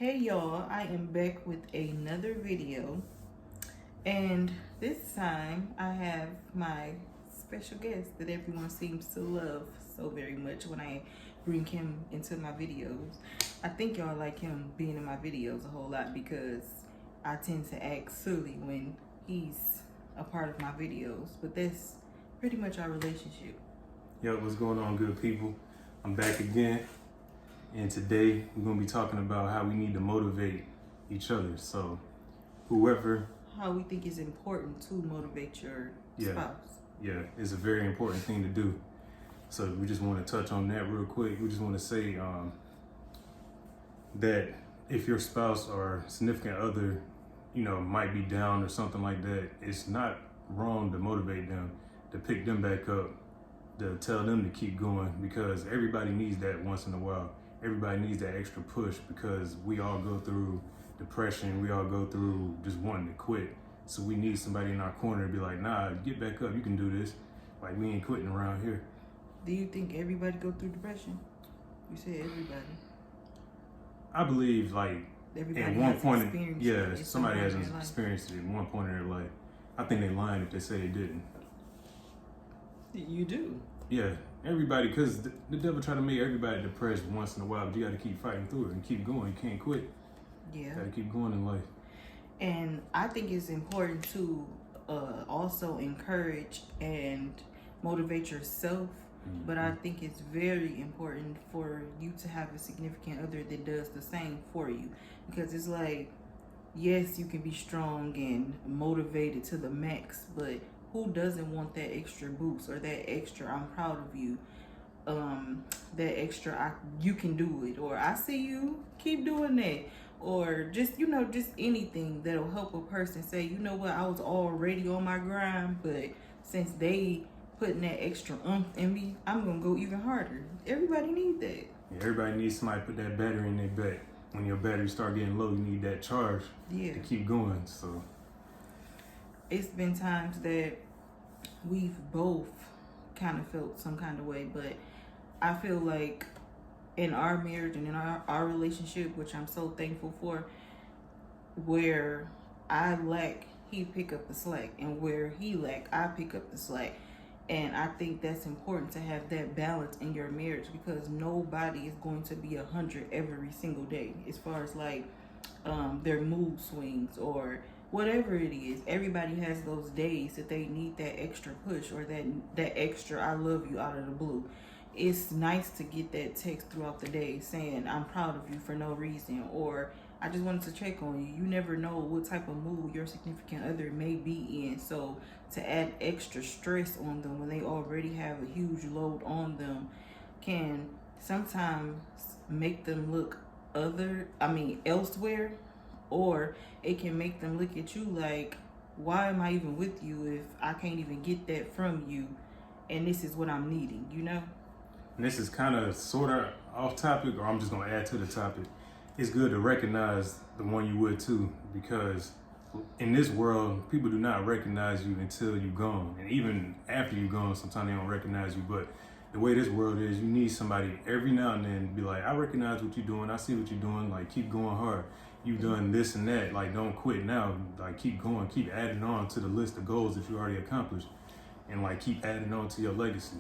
Hey y'all, I am back with another video, and this time I have my special guest that everyone seems to love so very much when I bring him into my videos. I think y'all like him being in my videos a whole lot because I tend to act silly when he's a part of my videos, but that's pretty much our relationship. Yo, what's going on, good people? I'm back again, and today we're gonna be talking about how we need to motivate each other. So, whoever, How we think it's important to motivate your spouse. it's a very important thing to do. So we just want to touch on that real quick. We just want to say that if your spouse or significant other, might be down or something like that, it's not wrong to motivate them, to pick them back up, to tell them to keep going, because everybody needs that once in a while. Everybody needs that extra push because we all go through depression. We all go through just wanting to quit. So we need somebody in our corner to be like, nah, get back up. You can do this. Like, we ain't quitting around here. Do you think everybody go through depression? You said everybody. I believe, like, Everybody at one has point, experienced yeah, it at some somebody point has in their life. experienced it at one point in their life. I think they lying if they say they didn't. You do. Yeah, everybody, because the devil try to make everybody depressed once in a while, but you got to keep fighting through it and keep going. You can't quit. Yeah. You got to keep going in life. And I think it's important to also encourage and motivate yourself. Mm-hmm. But I think it's very important for you to have a significant other that does the same for you. Because it's like, yes, you can be strong and motivated to the max, but who doesn't want that extra boost or that extra I'm proud of you, that extra you can do it, or I see you, keep doing that, or just just anything that'll help a person say, you know what, I was already on my grind, but since they putting that extra in me, I'm gonna go even harder. Everybody needs that. Yeah, everybody needs somebody to put that battery in their back. When your battery start getting low, you need that charge to keep going. So it's been times that we've both kind of felt some kind of way, but I feel like in our marriage and in our relationship, which I'm so thankful for, where I lack, he pick up the slack, and where he lack, I pick up the slack. And I think that's important to have that balance in your marriage, because nobody is going to be 100 every single day as far as like their mood swings or whatever it is. Everybody has those days that they need that extra push or that extra I love you out of the blue. It's nice to get that text throughout the day saying I'm proud of you for no reason, or I just wanted to check on you. You never know what type of mood your significant other may be in. So to add extra stress on them when they already have a huge load on them can sometimes make them look elsewhere, or it can make them look at you like, why am I even with you if I can't even get that from you, and this is what I'm needing, And this is kind of sort of off topic, or I'm just going to add to the topic. It's good to recognize the one you with too, because in this world, people do not recognize you until you're gone. And even after you're gone, sometimes they don't recognize you. But the way this world is, you need somebody every now and then to be like, I recognize what you're doing. I see what you're doing. Like, keep going hard. You've done this and that. Like, don't quit now. Like, keep going. Keep adding on to the list of goals that you already accomplished. And, like, keep adding on to your legacy.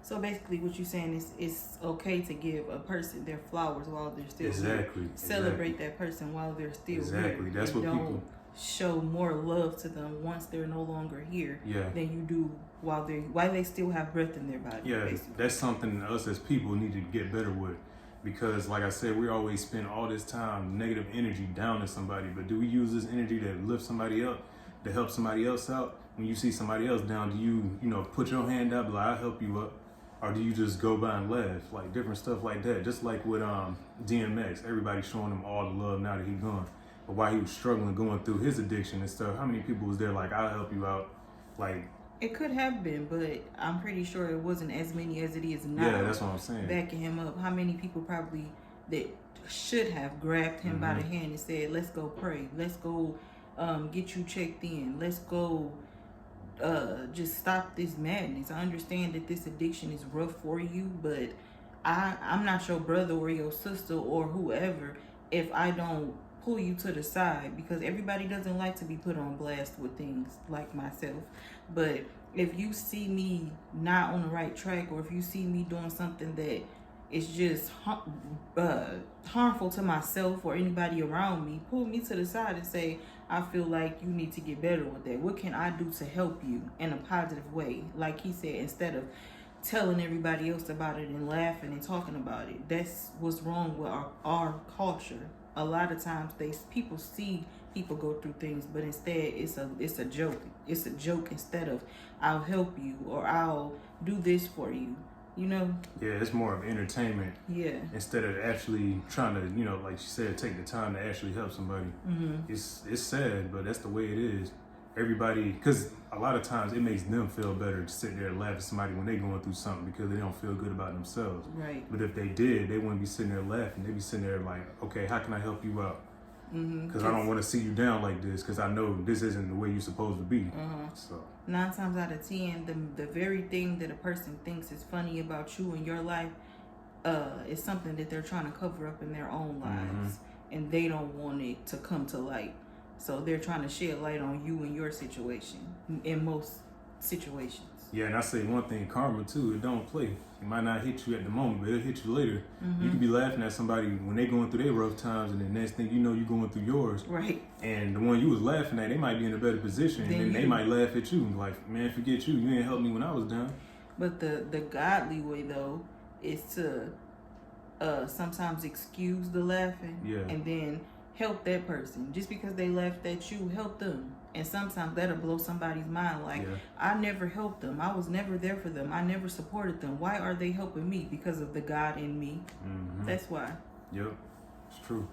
So basically what you're saying is it's okay to give a person their flowers while they're still here. Celebrate that person while they're still here. That's what people show more love to them once they're no longer here than you do while they still have breath in their body. Yeah, basically. That's something us as people need to get better with, because like I said, we always spend all this time negative energy down to somebody, but do we use this energy to lift somebody up, to help somebody else out? When you see somebody else down, do you put your hand up like, I'll help you up? Or do you just go by and laugh? Like, different stuff like that. Just like with DMX, everybody showing him all the love now that he's gone. But while he was struggling, going through his addiction and stuff, how many people was there like, I'll help you out? Like, it could have been, but I'm pretty sure it wasn't as many as it is now. Yeah, that's what I'm saying. Backing him up. How many people probably that should have grabbed him by the hand and said, let's go pray. Let's go get you checked in. Let's go just stop this madness. I understand that this addiction is rough for you, but I'm not your brother or your sister or whoever if I don't pull you to the side, because everybody doesn't like to be put on blast with things like myself. But if you see me not on the right track, or if you see me doing something that is just harmful to myself or anybody around me, pull me to the side and say, I feel like you need to get better with that. What can I do to help you in a positive way? Like he said, instead of telling everybody else about it and laughing and talking about it. That's what's wrong with our culture. A lot of times people see people go through things, but instead it's a joke. It's a joke instead of I'll help you or I'll do this for you. You know? Yeah, it's more of entertainment. Yeah. Instead of actually trying to, you know, like she said, take the time to actually help somebody. Mm-hmm. It's sad, but that's the way it is. Everybody, because a lot of times it makes them feel better to sit there and laugh at somebody when they're going through something because they don't feel good about themselves. Right. But if they did, they wouldn't be sitting there laughing. They'd be sitting there like, okay, how can I help you out? Because I don't want to see you down like this because I know this isn't the way you're supposed to be. So 9 times out of 10, the very thing that a person thinks is funny about you in your life is something that they're trying to cover up in their own lives, and they don't want it to come to light. So they're trying to shed light on you and your situation in most situations. Yeah, and I say one thing, karma too, it don't play. It might not hit you at the moment, but it'll hit you later. You could be laughing at somebody when they going through their rough times, and the next thing you know, you're going through yours. Right. And the one you was laughing at, they might be in a better position, and then they might laugh at you, like, man, forget you. You ain't helped me when I was down. But the godly way, though, is to sometimes excuse the laughing, and then help that person. Just because they laughed at you, help them. And sometimes that'll blow somebody's mind. Like, I never helped them. I was never there for them. I never supported them. Why are they helping me? Because of the God in me. That's why. Yep, it's true.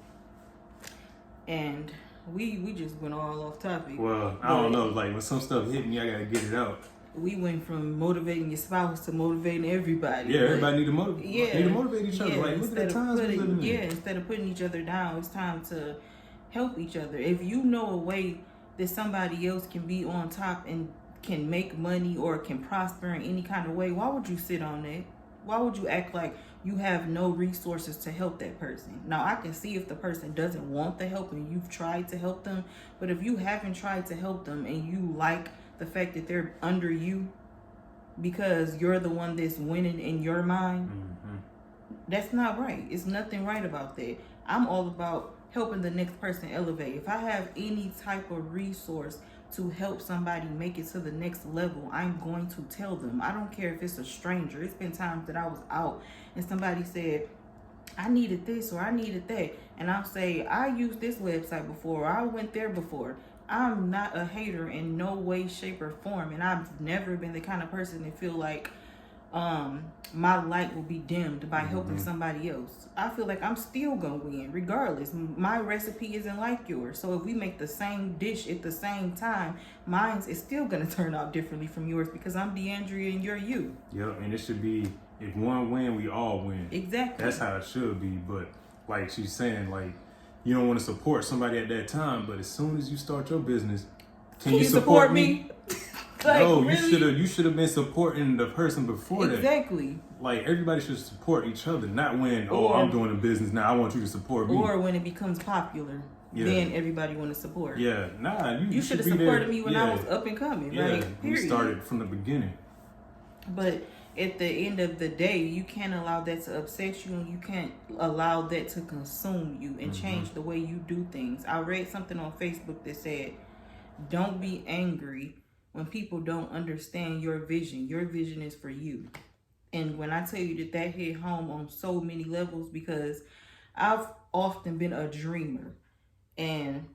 And we just went all off topic. Well, I don't know. Like, when some stuff hit me, I gotta get it out. We went from motivating your spouse to motivating everybody. Yeah, everybody need to motivate. Yeah, need to motivate each other. Like, look at the times we're living in. Yeah, instead of putting each other down, it's time to help each other. If you know a way that somebody else can be on top and can make money or can prosper in any kind of way, why would you sit on that? Why would you act like you have no resources to help that person? Now, I can see if the person doesn't want the help and you've tried to help them, but if you haven't tried to help them and you like the fact that they're under you because you're the one that's winning in your mind, that's not right. It's nothing right about that. I'm all about helping the next person elevate. If I have any type of resource to help somebody make it to the next level, I'm going to tell them. I don't care if it's a stranger. It's been times that I was out and somebody said, I needed this or I needed that. And I'll say, I used this website before, or I went there before. I'm not a hater in no way, shape, or form. And I've never been the kind of person that feel like my light will be dimmed by helping somebody else. I feel like I'm still gonna win regardless. My recipe isn't like yours, so if we make the same dish at the same time, mine is still gonna turn out differently from yours because I'm DeAndrea and you're you. Yep, and it should be, if one win, we all win. Exactly. That's how it should be. But like she's saying, like, you don't want to support somebody at that time, but as soon as you start your business, can you support me? Like, no, really? You should have been supporting the person before that. Exactly. Like, everybody should support each other, not when, I'm doing a business now, I want you to support me. Or when it becomes popular, then everybody want to support. Yeah, nah, you should have supported me when I was up and coming, right? Period. We started from the beginning. But at the end of the day, you can't allow that to upset you, and you can't allow that to consume you and change the way you do things. I read something on Facebook that said, don't be angry when people don't understand your vision. Your vision is for you. And when I tell you that hit home on so many levels, because I've often been a dreamer, and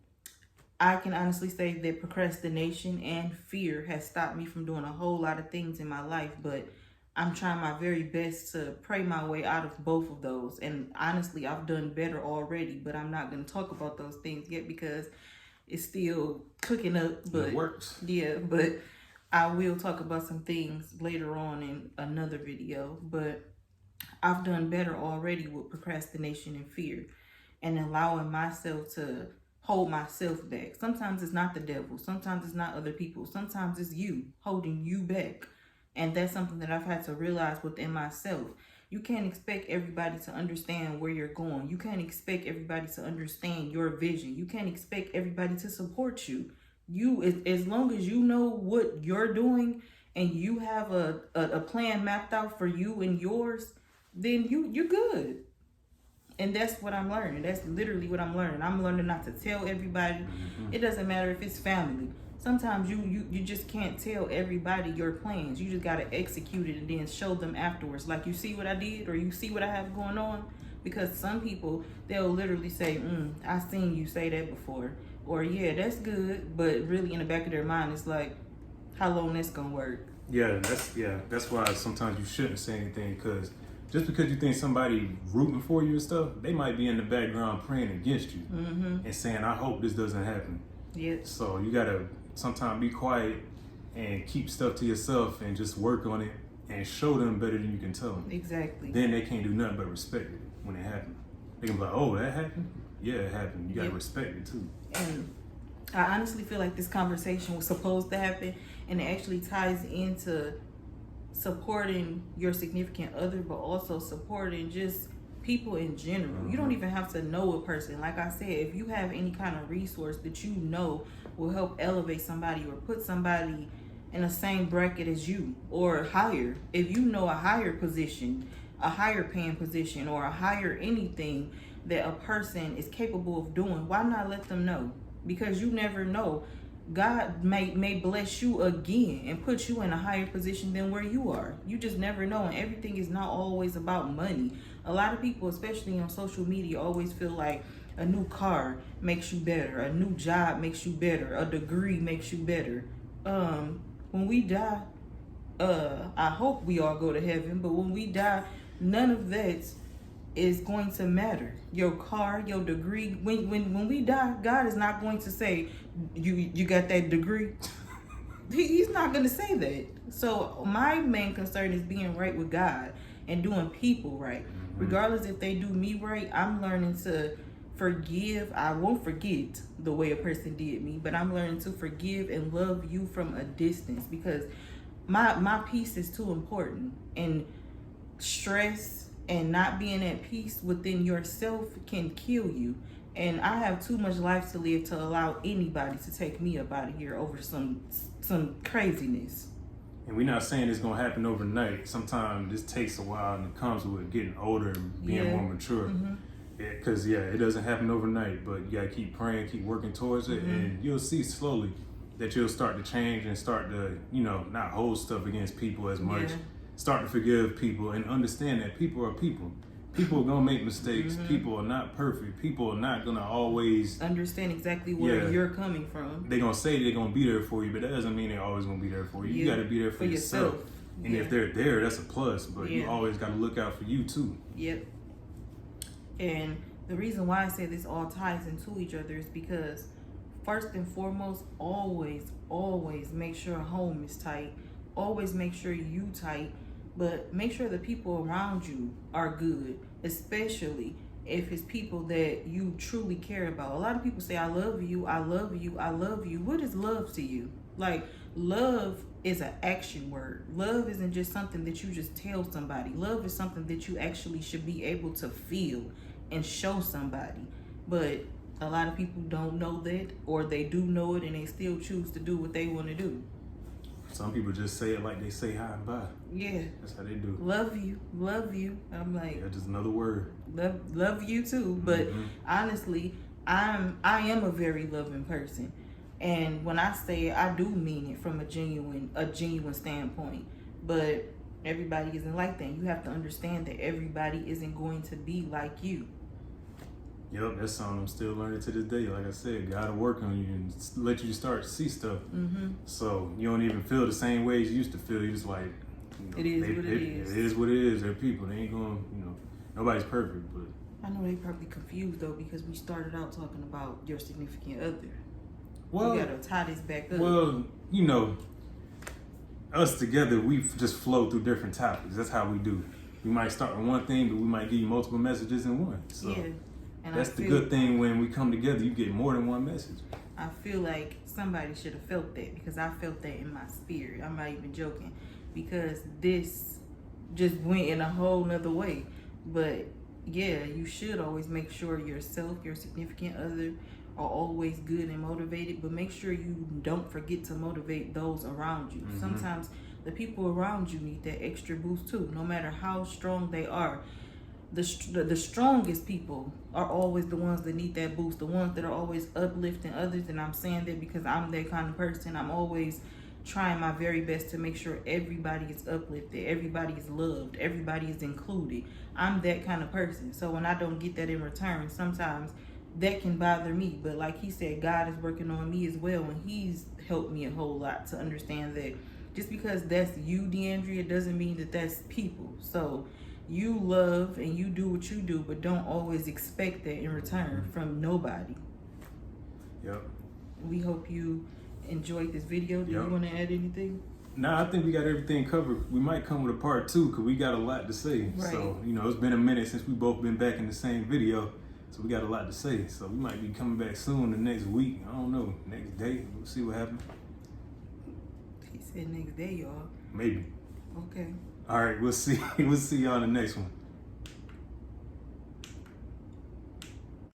I can honestly say that procrastination and fear has stopped me from doing a whole lot of things in my life, but I'm trying my very best to pray my way out of both of those. And honestly, I've done better already, but I'm not going to talk about those things yet because it's still cooking up. But it works. Yeah, but I will talk about some things later on in another video. But I've done better already with procrastination and fear and allowing myself to hold myself back. Sometimes it's not the devil. Sometimes it's not other people. Sometimes it's you holding you back. And that's something that I've had to realize within myself. You can't expect everybody to understand where you're going. You can't expect everybody to understand your vision. You can't expect everybody to support you. As long as you know what you're doing and you have a plan mapped out for you and yours, then you're good. And that's what I'm learning. That's literally what I'm learning. I'm learning not to tell everybody. It doesn't matter if it's family. Sometimes you just can't tell everybody your plans. You just got to execute it and then show them afterwards. Like, you see what I did, or you see what I have going on? Because some people, they'll literally say, I seen you say that before. Or, yeah, that's good. But really in the back of their mind, it's like, how long this going to work? That's why sometimes you shouldn't say anything, because just because you think somebody rooting for you and stuff, they might be in the background praying against you and saying, I hope this doesn't happen. Yep. So you got to sometimes be quiet and keep stuff to yourself and just work on it and show them better than you can tell them. Exactly. Then they can't do nothing but respect it when it happens. They can be like, oh, that happened? Yeah, it happened. You got to respect it too. And I honestly feel like this conversation was supposed to happen, and it actually ties into supporting your significant other, but also supporting just people in general. You don't even have to know a person. Like I said, if you have any kind of resource that you know will help elevate somebody or put somebody in the same bracket as you or higher, if you know a higher position, a higher paying position, or a higher anything that a person is capable of doing, why not let them know? Because you never know. God may bless you again and put you in a higher position than where you are. You just never know, and everything is not always about money. A lot of people, especially on social media, always feel like a new car makes you better, a new job makes you better, a degree makes you better. When we die, I hope we all go to heaven, but when we die, none of that is going to matter. Your car, your degree. When we die, God is not going to say, you got that degree. He's not going to say that. So my main concern is being right with God and doing people right. Regardless if they do me right, I'm learning to forgive. I won't forget the way a person did me, but I'm learning to forgive and love you from a distance, because my peace is too important. And stress and not being at peace within yourself can kill you. And I have too much life to live to allow anybody to take me up out of here over some craziness. And we're not saying it's gonna happen overnight. Sometimes this takes a while, and it comes with getting older and being more mature. Because it doesn't happen overnight, but you gotta keep praying, keep working towards it, and you'll see slowly that you'll start to change and start to, not hold stuff against people as much. Start to forgive people and understand that people are people. People are gonna make mistakes. People are not perfect. People are not gonna always understand exactly where you're coming from. They're gonna say they're gonna be there for you, but that doesn't mean they're always gonna be there for you. You gotta be there for yourself. And if they're there, that's a plus, but you always gotta look out for you too. Yep. And the reason why I say this all ties into each other is because first and foremost, always make sure home is tight. Always make sure you tight. But make sure the people around you are good, especially if it's people that you truly care about. A lot of people say, I love you, I love you, I love you. What is love to you? Like, love is an action word. Love isn't just something that you just tell somebody. Love is something that you actually should be able to feel and show somebody. But a lot of people don't know that, or they do know it and they still choose to do what they want to do. Some people just say it like they say hi and bye. Yeah. That's how they do. Love you. I'm like, just another word. Love you too. But honestly, I am a very loving person. And when I say it, I do mean it from a genuine standpoint. But everybody isn't like that. You have to understand that everybody isn't going to be like you. Yep, that's something I'm still learning to this day. Like I said, God will work on you and let you start to see stuff. So you don't even feel the same way as you used to feel. You just like, it is what it is. It is what it is. They're people. They ain't going, nobody's perfect. But I know they probably confused though, because we started out talking about your significant other. Well, we gotta tie this back up. Well, us together, we just flow through different topics. That's how we do. We might start with one thing, but we might give you multiple messages in one. So. Yeah. And that's the good thing. When we come together, you get more than one message. I feel like somebody should have felt that, because I felt that in my spirit. I'm not even joking, because this just went in a whole nother way. But yeah, you should always make sure yourself, your significant other, are always good and motivated, but make sure you don't forget to motivate those around you. Sometimes the people around you need that extra boost too, no matter how strong they are. The strongest people are always the ones that need that boost, the ones that are always uplifting others. And I'm saying that because I'm that kind of person. I'm always trying my very best to make sure everybody is uplifted, everybody is loved, everybody is included. I'm that kind of person. So when I don't get that in return, sometimes that can bother me. But like he said, God is working on me as well, and he's helped me a whole lot to understand that just because that's you, DeAndrea, doesn't mean that that's people. So you love and you do what you do, but don't always expect that in return from nobody. Yep. We hope you enjoyed this video. Do you want to add anything? Nah, I think we got everything covered. We might come with a part 2 because we got a lot to say. Right. So, it's been a minute since we both been back in the same video. So we got a lot to say. So we might be coming back soon the next week. I don't know. Next day. We'll see what happens. He said next day, y'all. Maybe. Okay. All right, we'll see. We'll see y'all in the next one.